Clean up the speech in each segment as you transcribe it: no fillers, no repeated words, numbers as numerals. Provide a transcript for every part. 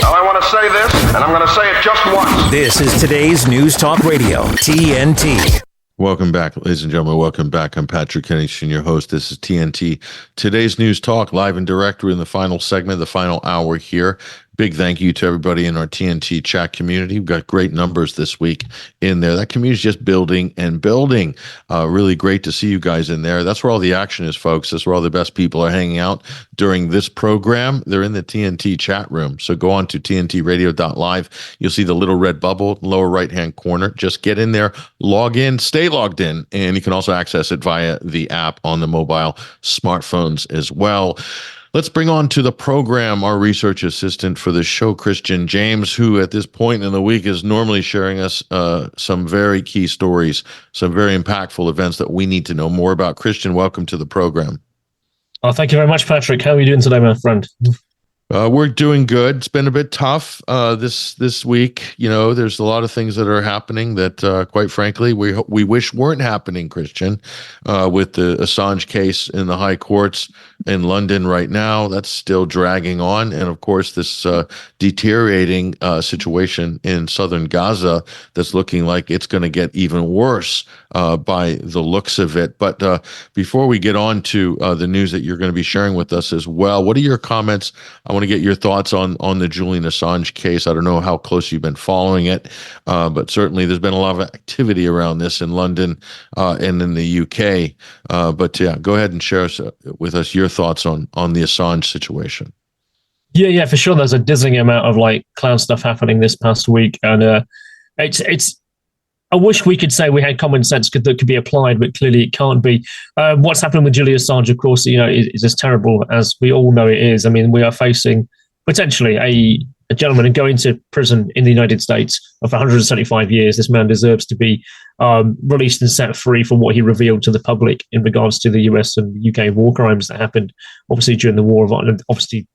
Well, I want to say this, and I'm going to say it just once. This is today's News Talk Radio, TNT. Welcome back, ladies and gentlemen. Welcome back. I'm Patrick Henningsen, your host. This is TNT. Today's News Talk, live and direct. We're in the final segment, the final hour here. Big thank you to everybody in our TNT chat community. We've got great numbers this week in there. That community is just building and building. Really great to see you guys in there. That's where all the action is, folks. That's where all the best people are hanging out during this program. They're in the TNT chat room. So go on to tntradio.live. You'll see the little red bubble, lower right-hand corner. Just get in there, log in, stay logged in, and you can also access it via the app on the mobile smartphones as well. Let's bring on to the program our research assistant for the show, Kristian James, who at this point in the week is normally sharing us some very key stories, some very impactful events that we need to know more about. Kristian, welcome to the program. Oh, thank you very much, Patrick. How are you doing today, my friend? We're doing good. It's been a bit tough this week. You know, there's a lot of things that are happening that, quite frankly, we wish weren't happening, Kristian, with the Assange case in the high courts in London right now. That's still dragging on. And, of course, this deteriorating situation in southern Gaza that's looking like it's going to get even worse by the looks of it. But before we get on to the news that you're going to be sharing with us as well, what are your comments? I want to get your thoughts on the Julian Assange case. I don't know how close you've been following it, but certainly there's been a lot of activity around this in London and in the UK. But yeah, go ahead and share with us your thoughts on the Assange situation. Yeah, for sure. There's a dizzying amount of clown stuff happening this past week, and it's. I wish we could say we had common sense that could be applied, but clearly it can't be. What's happening with Julian Assange, of course, is as terrible as we all know it is. I mean, we are facing potentially a gentleman going to prison in the United States for 175 years. This man deserves to be released and set free for what he revealed to the public in regards to the US and UK war crimes that happened, obviously during the war of Ireland, obviously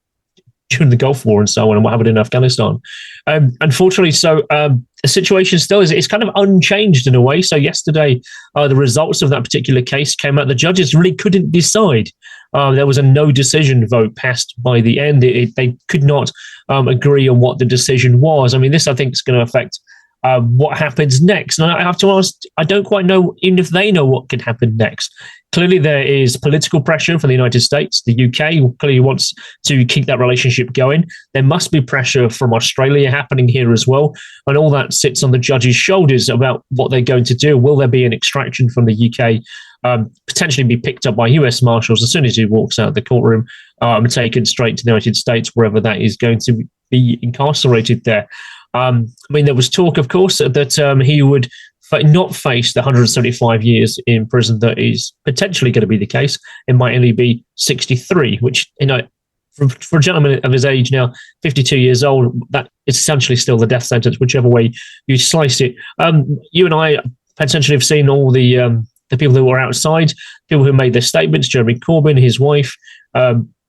during the Gulf War and so on, and what happened in Afghanistan. Unfortunately, the situation still is kind of unchanged in a way. So yesterday, the results of that particular case came out. The judges really couldn't decide. There was a no decision vote passed by the end. They could not agree on what the decision was. I mean, this, I think, is going to affect what happens next. And I have to ask, I don't quite know even if they know what could happen next. Clearly, there is political pressure from the United States. The UK clearly wants to keep that relationship going. There must be pressure from Australia happening here as well. And all that sits on the judges' shoulders about what they're going to do. Will there be an extraction from the UK, potentially be picked up by US Marshals as soon as he walks out of the courtroom, taken straight to the United States, wherever that is going to be incarcerated there. I mean, there was talk, of course, that he would not face the 175 years in prison that is potentially going to be the case. It might only be 63, which, for a gentleman of his age now, 52 years old, that is essentially still the death sentence, whichever way you slice it. You and I potentially have seen all the people who were outside, people who made their statements, Jeremy Corbyn, his wife,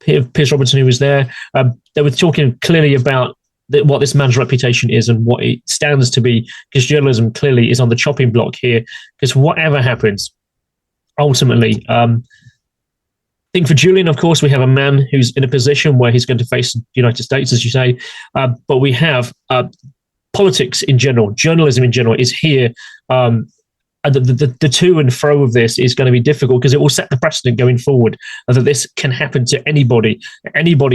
Piers Robinson, who was there. They were talking clearly about what this man's reputation is and what it stands to be, because journalism clearly is on the chopping block here, because whatever happens, ultimately, I think for Julian, of course, we have a man who's in a position where he's going to face the United States, as you say, but we have politics in general, journalism in general is here. The to and fro of this is going to be difficult because it will set the precedent going forward that this can happen to anybody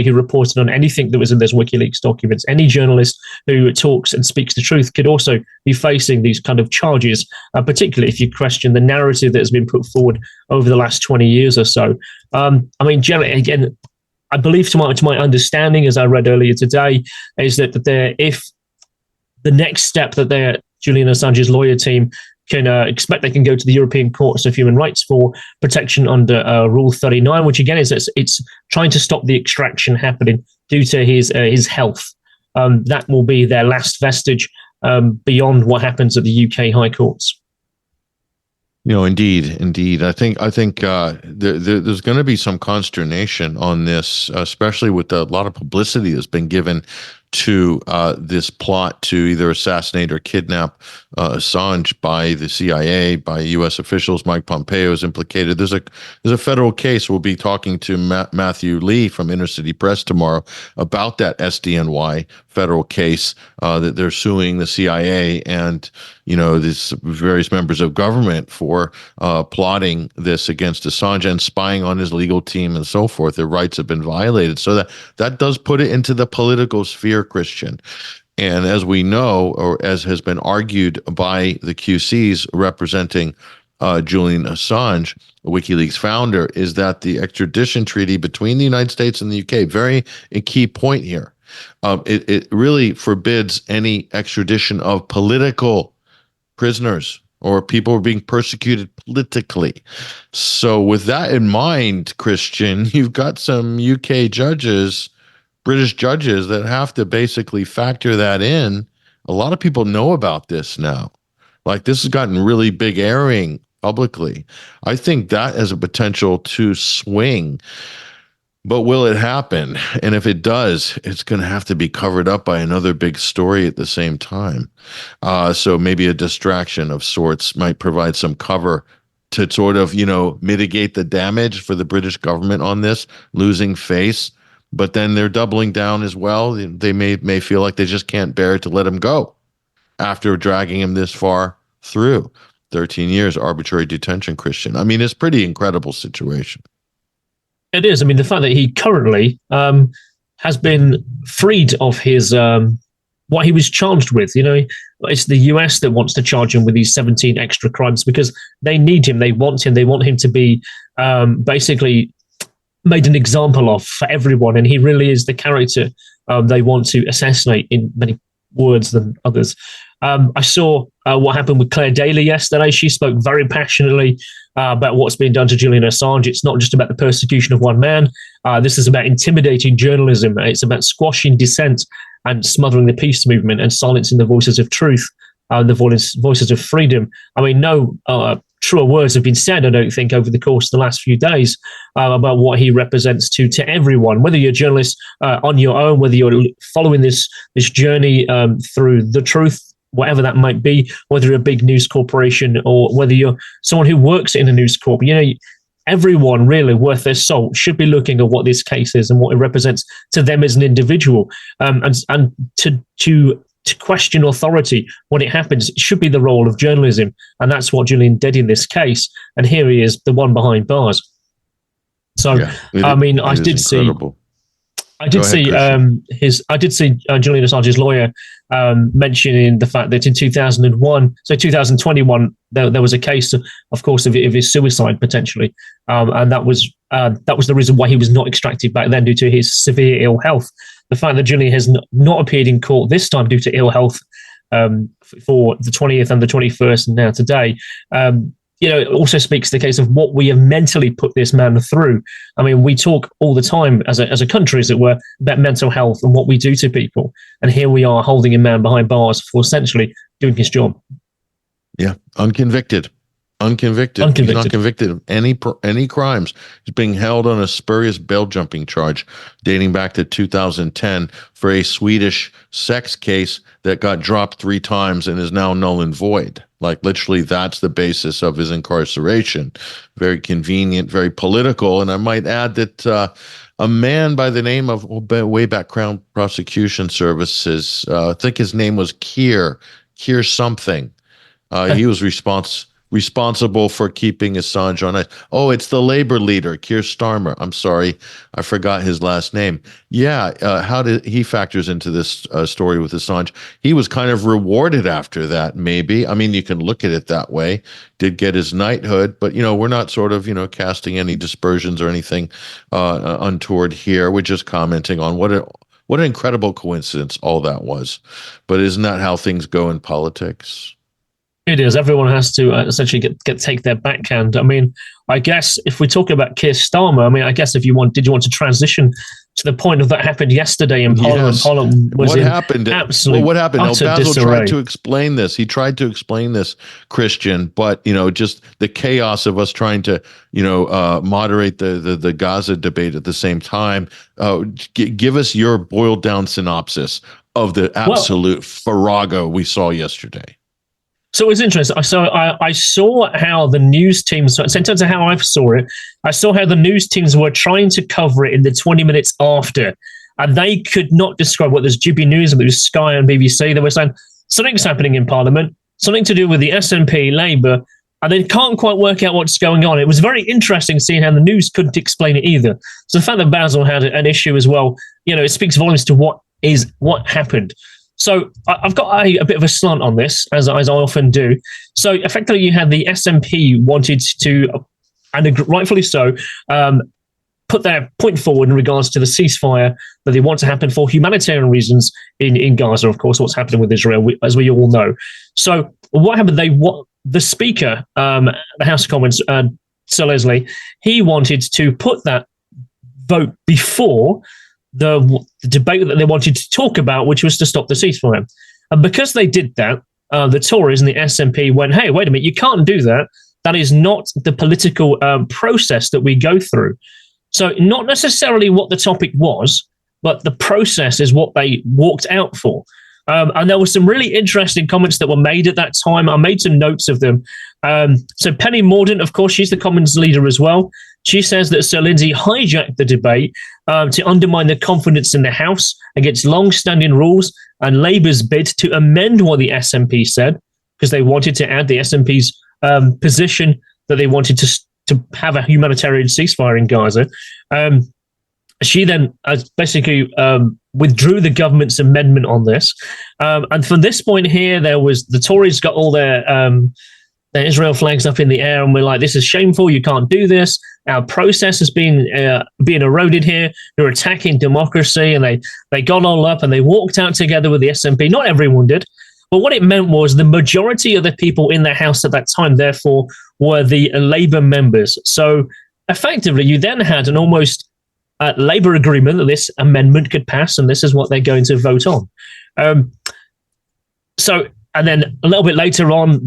who reported on anything that was in those WikiLeaks documents. Any journalist who talks and speaks the truth could also be facing these kind of charges, particularly if you question the narrative that has been put forward over the last 20 years or so. I mean, generally, again, I believe to my understanding, as I read earlier today, is that if the next step that Julian Assange's lawyer team can expect, they can go to the European Courts of Human Rights for protection under Rule 39, which again is it's trying to stop the extraction happening due to his health. That will be their last vestige beyond what happens at the UK High Courts. Indeed. I think there's going to be some consternation on this, especially with a lot of publicity that's been given to this plot to either assassinate or kidnap Assange by the CIA, by U.S. officials. Mike Pompeo is implicated. There's a federal case. We'll be talking to Matthew Lee from Inner City Press tomorrow about that SDNY federal case that they're suing the CIA and these various members of government for plotting this against Assange and spying on his legal team and so forth. Their rights have been violated. So that does put it into the political sphere, Kristian. And as we know, or as has been argued by the QCs representing Julian Assange, WikiLeaks founder, is that the extradition treaty between the United States and the UK, a key point here, it really forbids any extradition of political prisoners or people who are being persecuted politically. So with that in mind, Kristian, you've got some UK judges, British judges, that have to basically factor that in. A lot of people know about this now. Like, this has gotten really big airing publicly. I think that has a potential to swing. But will it happen? And if it does, it's going to have to be covered up by another big story at the same time. So maybe a distraction of sorts might provide some cover to sort of, mitigate the damage for the British government on this, losing face. But then they're doubling down as well. They may feel like they just can't bear to let him go after dragging him this far through 13 years arbitrary detention, Kristian. I mean, it's a pretty incredible situation. It is. I mean, the fact that he currently has been freed of his what he was charged with. It's the US that wants to charge him with these 17 extra crimes because they need him. They want him. They want him to be basically made an example of for everyone. And he really is the character they want to assassinate in many words than others. I saw what happened with Claire Daly yesterday. She spoke very passionately about what's being done to Julian Assange. It's not just about the persecution of one man. This is about intimidating journalism. It's about squashing dissent and smothering the peace movement and silencing the voices of truth, the voices of freedom. I mean, no truer words have been said, I don't think, over the course of the last few days about what he represents to everyone, whether you're a journalist on your own, whether you're following this journey through the truth, whatever that might be, whether you're a big news corporation or whether you're someone who works in a news corp. Everyone really worth their salt should be looking at what this case is and what it represents to them as an individual, and to question authority when it happens. It should be the role of journalism, and that's what Julian did in this case. And here he is, the one behind bars. So, yeah, I did see Julian Assange's lawyer mentioning the fact that in 2021, there was a case, of course, of his suicide potentially, and that was the reason why he was not extracted back then, due to his severe ill health. The fact that Julian has not appeared in court this time due to ill health for the 20th and the 21st and now today, it also speaks to the case of what we have mentally put this man through. I mean, we talk all the time as a country, as it were, about mental health and what we do to people. And here we are holding a man behind bars for essentially doing his job. Yeah, unconvicted. He's not convicted of any crimes. He's being held on a spurious bail jumping charge dating back to 2010 for a Swedish sex case that got dropped 3 times and is now null and void. Like, literally, that's the basis of his incarceration. Very convenient, very political. And I might add that a man by the name of, way back, Crown Prosecution Services, I think his name was Keir something. He was responsible for keeping Assange on ice. Oh, it's the labor leader, Keir Starmer. I'm sorry, I forgot his last name. Yeah, how did he factors into this story with Assange? He was kind of rewarded after that, maybe. I mean, you can look at it that way. Did get his knighthood, but, we're not sort of, casting any dispersions or anything untoward here. We're just commenting on what an incredible coincidence all that was. But isn't that how things go in politics? It is. Everyone has to essentially take their backhand. I mean, I guess if we talk about Keir Starmer, I mean, I guess did you want to transition to the point of that happened yesterday in Parliament? Yes. Parliament was what happened? What happened? El Basil tried to explain this. He tried to explain this, Kristian, but just the chaos of us trying to moderate the Gaza debate at the same time. Give us your boiled down synopsis of the absolute farrago we saw yesterday. So it was interesting. I saw how the news teams, so in terms of how I saw it, I saw how the news teams were trying to cover it in the 20 minutes after, and they could not describe what there's GB News and it was Sky and BBC. They were saying something's happening in Parliament, something to do with the SNP, Labour, and they can't quite work out what's going on. It was very interesting seeing how the news couldn't explain it either. So the fact that Basil had an issue as well, it speaks volumes to what happened. So I've got a bit of a slant on this, as I often do. So effectively, you had the SNP wanted to, and rightfully so, put their point forward in regards to the ceasefire that they want to happen for humanitarian reasons in Gaza, of course, what's happening with Israel, as we all know. So what happened? The Speaker, the House of Commons, Sir Leslie, he wanted to put that vote before the debate that they wanted to talk about, which was to stop the ceasefire. And because they did that, the Tories and the SNP went, hey, wait a minute, you can't do that. That is not the political process that we go through. So not necessarily what the topic was, but the process is what they walked out for. And there were some really interesting comments that were made at that time. I made some notes of them. So Penny Mordaunt, of course, she's the Commons leader as well. She says that Sir Lindsay hijacked the debate to undermine the confidence in the House against long-standing rules and Labour's bid to amend what the SNP said, because they wanted to add the SNP's position that they wanted to have a humanitarian ceasefire in Gaza. She then basically withdrew the government's amendment on this. And from this point here, the Tories got all their Israel flags up in the air, and we're like, this is shameful, you can't do this. Our process has been eroded here. You're attacking democracy, and they got all up and they walked out together with the SNP. Not everyone did, but what it meant was the majority of the people in the House at that time, therefore, were the Labour members. So effectively, you then had an almost Labour agreement that this amendment could pass, and this is what they're going to vote on. And then a little bit later on,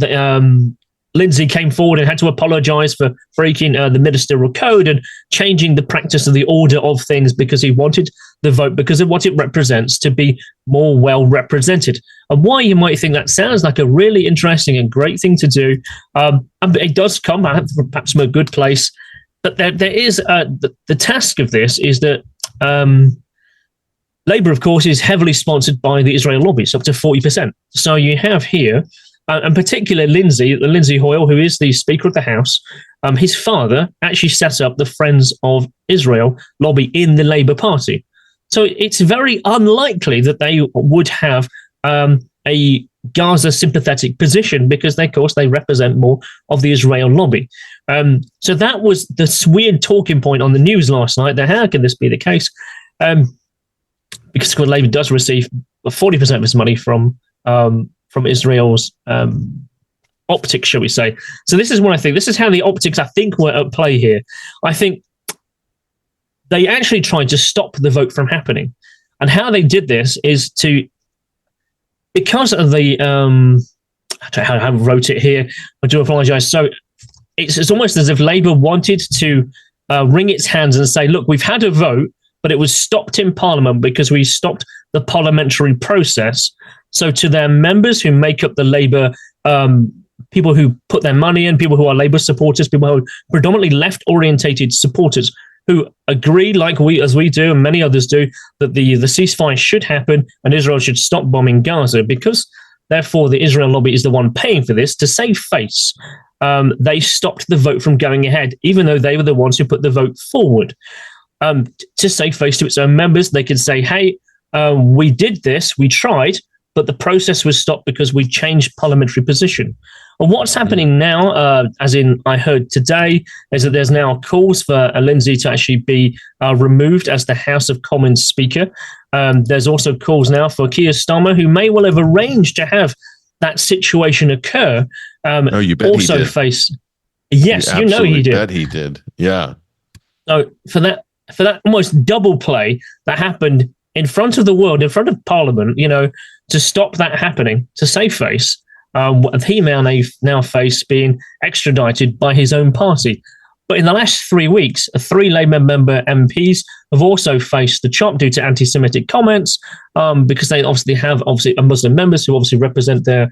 Lindsay came forward and had to apologise for breaking the ministerial code and changing the practice of the order of things because he wanted the vote, because of what it represents, to be more well represented. And why you might think that sounds like a really interesting and great thing to do, and it does come perhaps from a good place, but there is the task of this is that Labour, of course, is heavily sponsored by the Israel lobby, so up to 40%. So you have here, and particularly Lindsay Hoyle, who is the Speaker of the House, his father actually set up the Friends of Israel lobby in the Labour Party. So it's very unlikely that they would have a Gaza sympathetic position because, of course, they represent more of the Israel lobby. So that was the weird talking point on the news last night. That how can this be the case? Because Labour does receive 40% of its money from Israel's optics, shall we say. So this is what I think. This is how the optics, I think, were at play here. I think they actually tried to stop the vote from happening. And how they did this is because of the, I wrote it here, I do apologise. So it's almost as if Labour wanted to wring its hands and say, look, we've had a vote, but it was stopped in Parliament because we stopped the parliamentary process. So to their members who make up the Labour, people who put their money in, people who are Labour supporters, people who are predominantly left-orientated supporters who agree, like we do and many others do, that the ceasefire should happen and Israel should stop bombing Gaza, because therefore the Israel lobby is the one paying for this. To save face, they stopped the vote from going ahead, even though they were the ones who put the vote forward. To save face to its own members, they could say, hey, we did this, we tried, but the process was stopped because we changed parliamentary position. And what's happening now, as in I heard today, is that there's now calls for Lindsay to actually be removed as the House of Commons Speaker. There's also calls now for Keir Starmer, who may well have arranged to have that situation occur. Oh, you bet also he did. Face. Yes, you know he did. Bet he did. Yeah. So for that almost double play that happened in front of the world, in front of Parliament, to stop that happening, to save face, he may now face being extradited by his own party. But in the last 3 weeks, 3 Labour member MPs have also faced the chop due to anti-Semitic comments because they obviously have Muslim members who obviously represent their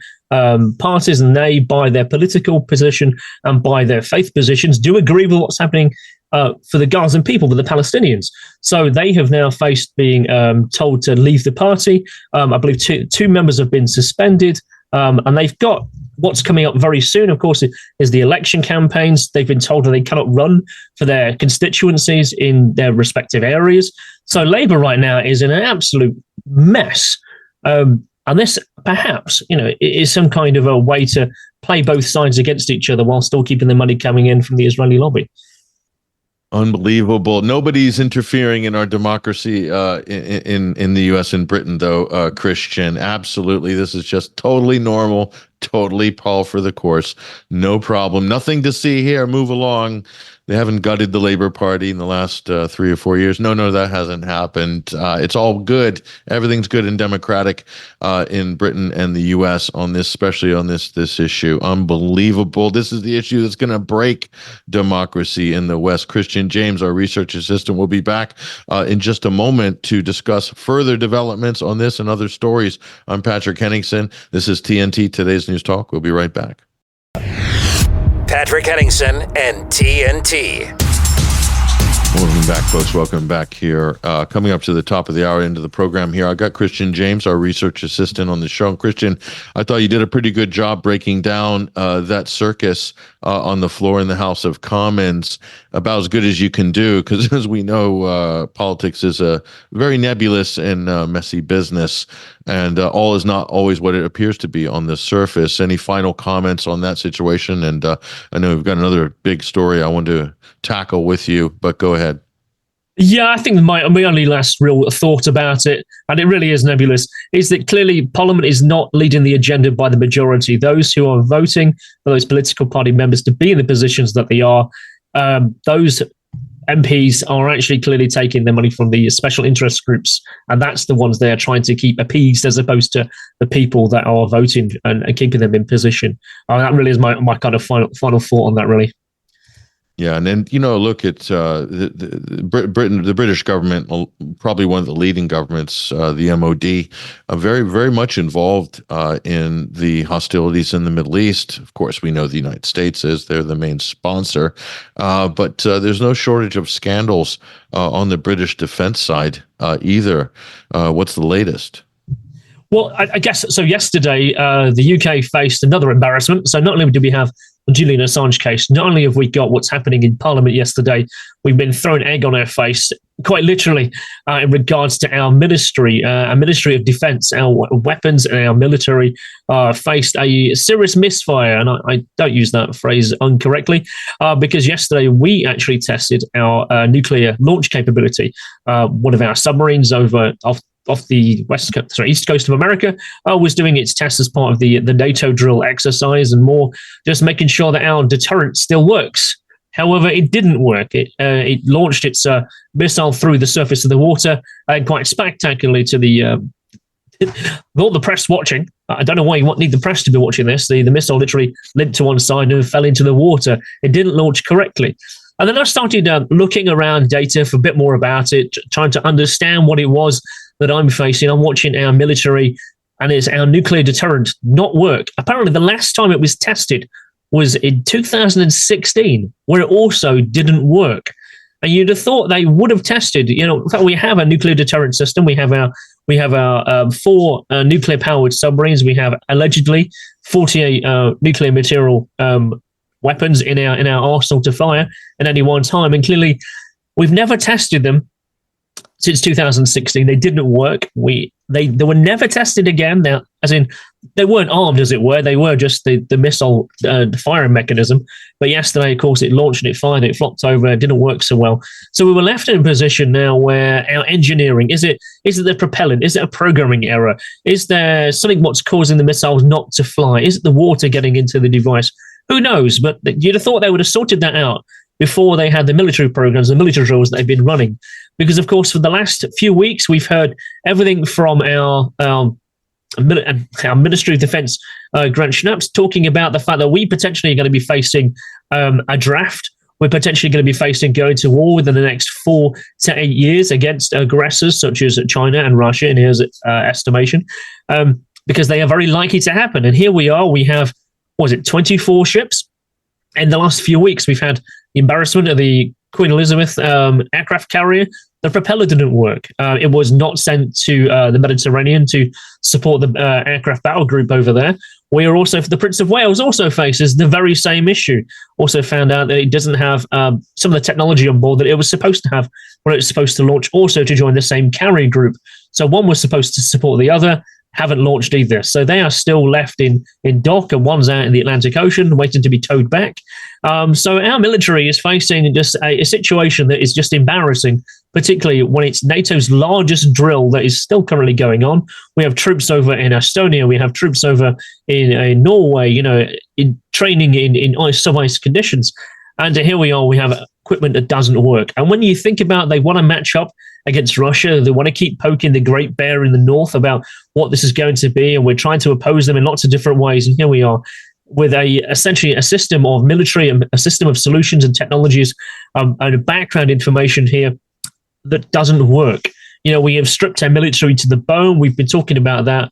parties, and they, by their political position and by their faith positions, do agree with what's happening for the Gazan people, for the Palestinians. So they have now faced being told to leave the party. I believe two members have been suspended, and they've got what's coming up very soon, of course, is the election campaigns. They've been told that they cannot run for their constituencies in their respective areas. So Labour right now is in an absolute mess. And this, perhaps, is some kind of a way to play both sides against each other while still keeping the money coming in from the Israeli lobby. Unbelievable. Nobody's interfering in our democracy in the U.S. and Britain, though, Christian. Absolutely. This is just totally normal, totally par for the course. No problem. Nothing to see here. Move along. They haven't gutted the Labour Party in the last 3 or 4 years. No, that hasn't happened. It's all good. Everything's good and democratic in Britain and the U.S. on this, especially on this issue. Unbelievable. This is the issue that's going to break democracy in the West. Kristian James, our research assistant, will be back in just a moment to discuss further developments on this and other stories. I'm Patrick Henningsen. This is TNT, Today's News Talk. We'll be right back. Patrick Henningsen and TNT. Welcome back, folks. Welcome back here. Coming up to the top of the hour into the program here, I got Kristian James, our research assistant, on the show. And Kristian, I thought you did a pretty good job breaking down that circus on the floor in the House of Commons, about as good as you can do, because as we know, politics is a very nebulous and messy business, and all is not always what it appears to be on the surface. Any final comments on that situation? And I know we've got another big story I want to tackle with you, but go ahead. Yeah, I think my only last real thought about it, and it really is nebulous, is that clearly Parliament is not leading the agenda by the majority. Those who are voting for those political party members to be in the positions that they are, those MPs are actually clearly taking their money from the special interest groups, and that's the ones they are trying to keep appeased, as opposed to the people that are voting and keeping them in position. That really is my kind of final thought on that, really. Yeah, and then look at Britain, the British government, probably one of the leading governments, the MOD, very, very much involved in the hostilities in the Middle East. Of course, we know the United States is; they're the main sponsor, but there's no shortage of scandals on the British defense side either. What's the latest? Well, I guess so. Yesterday, the UK faced another embarrassment. So not only did we have the Julian Assange case, not only have we got what's happening in Parliament yesterday, we've been thrown egg on our face, quite literally, in regards to our Ministry of Defence, our weapons and our military faced a serious misfire. And I don't use that phrase incorrectly, because yesterday we actually tested our nuclear launch capability. One of our submarines off the east coast of America was doing its tests as part of the NATO drill exercise, and more just making sure that our deterrent still works. However, it didn't work. It launched its missile through the surface of the water quite spectacularly to all the press watching. I don't know why you need the press to be watching this. The missile literally limped to one side and fell into the water. It didn't launch correctly. And then I started looking around data for a bit more about it, trying to understand what it was that I'm facing. I'm watching our military and it's our nuclear deterrent not work. Apparently, the last time it was tested was in 2016, where it also didn't work. And you'd have thought they would have tested. In fact, we have a nuclear deterrent system. We have our 4 nuclear powered submarines. We have allegedly 48 nuclear material weapons in our arsenal to fire at any one time. And clearly, we've never tested them since 2016. They didn't work. They were never tested again. Now, as in, they weren't armed, as it were. They were just the missile firing mechanism. But yesterday, of course, it launched and it fired. It flopped over. It didn't work so well. So we were left in a position now where our engineering, is it the propellant? Is it a programming error? Is there something what's causing the missiles not to fly? Is it the water getting into the device? Who knows? But you'd have thought they would have sorted that out before they had the military programs, the military drills that they've been running. Because, of course, for the last few weeks, we've heard everything from our Ministry of Defence, Grant Schnapp's, talking about the fact that we potentially are going to be facing a draft we're potentially going to be facing going to war within the next 4 to 8 years against aggressors such as China and Russia, in his estimation, because they are very likely to happen. And here we are. We have, 24 ships? In the last few weeks, we've had the embarrassment of the Queen Elizabeth aircraft carrier. The propeller didn't work. It was not sent to the Mediterranean to support the aircraft battle group over there. We are also, the Prince of Wales also faces the very same issue. Also found out that it doesn't have some of the technology on board that it was supposed to have when it was supposed to launch also to join the same carrier group. So one was supposed to support the other, haven't launched either. So they are still left in dock, and one's out in the Atlantic Ocean waiting to be towed back. So our military is facing just a situation that is just embarrassing, particularly when it's NATO's largest drill that is still currently going on. We have troops over in Estonia. We have troops over in Norway, in training in sub-ice conditions. And here we are, we have equipment that doesn't work. And when you think about they want to match up against Russia, they want to keep poking the great bear in the north about what this is going to be, and we're trying to oppose them in lots of different ways. And here we are with essentially a system of military, a system of solutions and technologies, and a background information here that doesn't work. We have stripped our military to the bone. We've been talking about that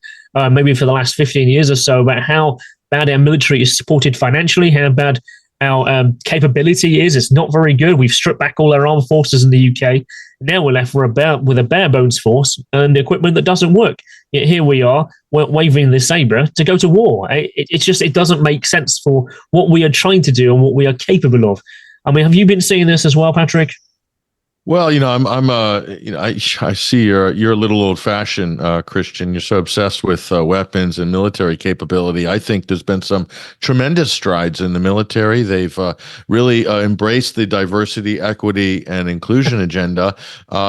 maybe for the last 15 years or so, about how bad our military is supported financially, how bad our capability is. It's not very good. We've stripped back all our armed forces in the UK. Now we're left with a bare bones force and equipment that doesn't work. Yet here we are, we're waving the saber to go to war. It doesn't make sense for what we are trying to do and what we are capable of. I mean, have you been seeing this as well, Patrick? Well, I see you're a little old-fashioned, Kristian. You're so obsessed with weapons and military capability. I think there's been some tremendous strides in the military. They've really embraced the diversity, equity, and inclusion agenda.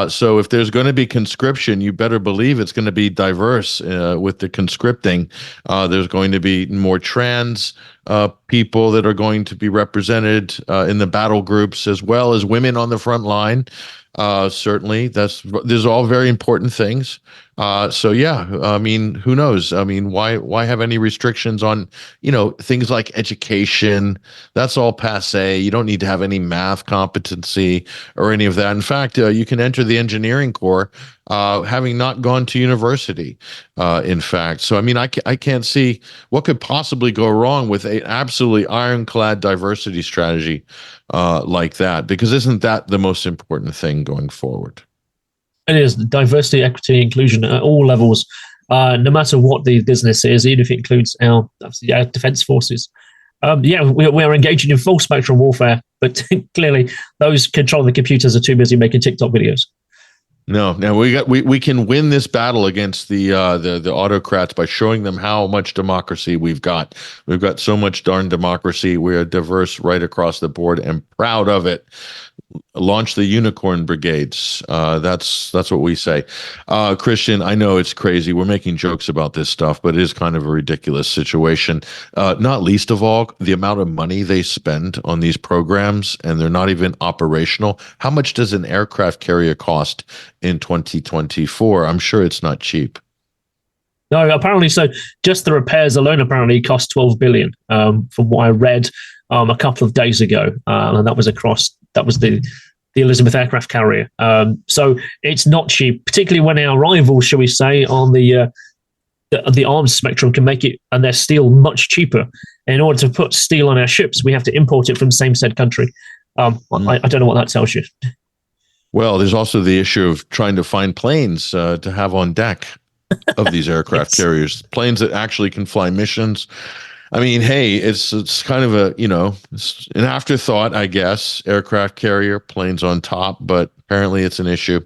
So if there's going to be conscription, you better believe it's going to be diverse with the conscripting. There's going to be more trans people that are going to be represented in the battle groups, as well as women on the front line. Certainly, these are all very important things. So yeah, I mean, who knows? I mean, why have any restrictions on, things like education? That's all passé. You don't need to have any math competency or any of that. In fact, you can enter the engineering corps having not gone to university, in fact. So, I mean, I can't see what could possibly go wrong with an absolutely ironclad diversity strategy like that, because isn't that the most important thing going forward? It is diversity, equity, inclusion at all levels, no matter what the business is, even if it includes our defense forces. We're engaging in full spectrum warfare, but clearly those controlling the computers are too busy making TikTok videos. No, we can win this battle against the autocrats by showing them how much democracy we've got. We've got so much darn democracy. We are diverse right across the board and proud of it. Launch the unicorn brigades. That's what we say. Kristian, I know it's crazy. We're making jokes about this stuff, but it is kind of a ridiculous situation. Not least of all, the amount of money they spend on these programs, and they're not even operational. How much does an aircraft carrier cost in 2024? I'm sure it's not cheap. No, apparently so. Just the repairs alone apparently cost $12 billion, from what I read a couple of days ago, and that was the Elizabeth aircraft carrier. So it's not cheap, particularly when our rivals, shall we say, on the arms spectrum can make it, and their steel much cheaper. In order to put steel on our ships, we have to import it from same said country. I don't know what that tells you. Well, there's also the issue of trying to find planes to have on deck of these aircraft carriers, planes that actually can fly missions. I mean, hey, it's kind of it's an afterthought, I guess. Aircraft carrier, planes on top, but apparently it's an issue.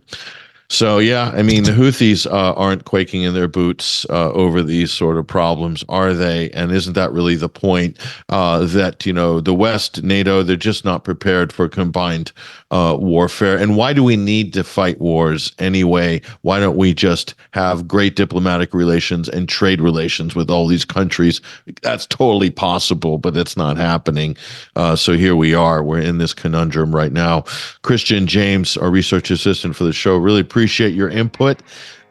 So, yeah, I mean, the Houthis aren't quaking in their boots over these sort of problems, are they? And isn't that really the point that, the West, NATO, they're just not prepared for combined warfare? And why do we need to fight wars anyway? Why don't we just have great diplomatic relations and trade relations with all these countries? That's totally possible, but it's not happening. So here we are. We're in this conundrum right now. Kristian James, our research assistant for the show, really appreciate your input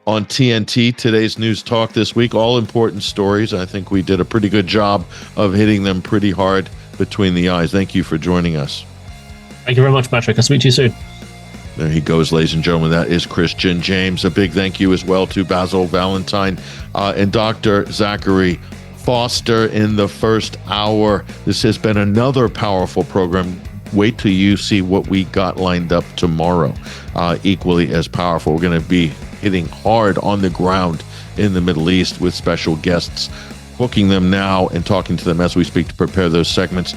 on TNT, today's news talk this week. All important stories. I think we did a pretty good job of hitting them pretty hard between the eyes. Thank you for joining us. Thank you very much, Patrick. I'll speak to you soon. There he goes, ladies and gentlemen. That is Kristian James. A big thank you as well to Basil Valentine and Dr. Zachary Foster in the first hour. This has been another powerful program. Wait till you see what we got lined up tomorrow. Equally as powerful. We're going to be hitting hard on the ground in the Middle East with special guests, booking them now and talking to them as we speak to prepare those segments.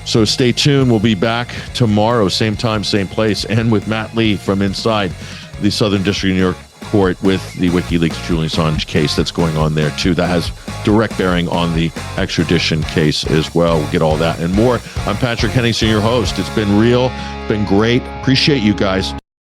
So stay tuned. We'll be back tomorrow, same time, same place, and with Matt Lee from inside the Southern District of New York Court with the WikiLeaks Julian Assange case that's going on there too. That has direct bearing on the extradition case as well. We'll get all that and more. I'm Patrick Henningsen, your host. It's been real, been great. Appreciate you guys.